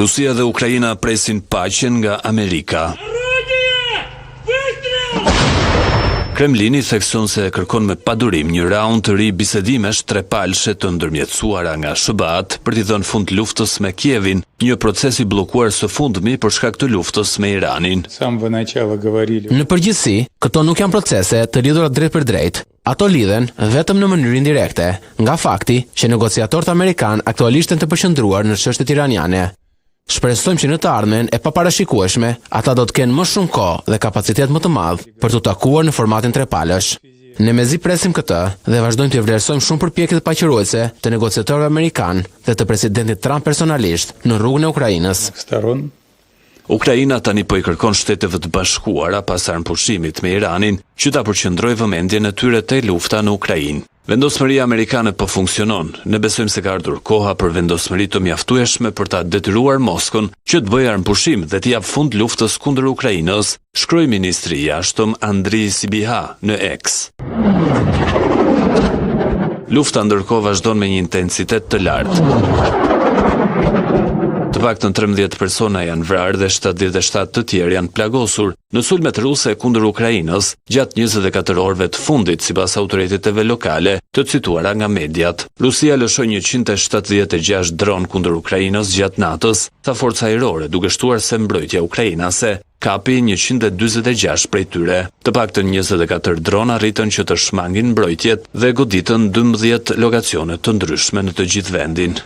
Rusia dhe Ukraina presin paqen nga Amerika. Kremlini thekson se kërkon me padurim një raund të ri bisedimesh trepalshe të ndërmjetësuara nga SBA-t për t'i dhënë fund luftës me Kievin, një proces i bllokuar së fundmi për shkak të luftës me Iranin. Në përgjithësi, këto nuk janë procese të lidhura drejt për drejt. Ato lidhen vetëm në mënyrë indirekte, nga fakti që negociatorët amerikan aktualisht janë të përqendruar në çështjet iraniane. Shpresojmë që në të ardhmen e paparashikueshme, ata do të kenë më shumë kohë dhe kapacitet më të madh për të takuar në formatin trepalësh. Ne mezi presim këtë dhe vazhdojmë të vlerësojmë shumë përpjekjet paqëruese të negociatorëve amerikan dhe të presidentit Trump personalisht në rrugën e Ukrainës. Ukraina tani po i kërkon Shteteve të Bashkuara pas armëpushimit me Iranin që ta përqendrojë vëmendjen e tyre te lufta në Ukrainë. Vendosmëria amerikane po funksionon. Ne besojmë se ka ardhur koha për vendosmëri të mjaftueshme për ta detyruar Moskën që të bëjë armëpushim dhe të japë fund luftës kundër Ukrainës, shkroi ministri i jashtëm Andriy Sybiha në X. Lufta ndërkohë vazhdon me një intensitet të lartë. Të paktën 13 persona janë vrarë dhe 77 të tjerë janë plagosur në sulmet ruse kundër Ukrainës gjatë 24 orëve të fundit, sipas autoriteteve lokale të cituara nga mediat. Rusia lëshoi 176 dron kundër Ukrainës gjatë natës, tha forca ajrore, duke shtuar se mbrojtja ukrainase kapi 146 prej tyre. Të paktën 24 drona arritën që të shmangin mbrojtjet dhe goditën 12 lokacione të ndryshme në të gjithë vendin.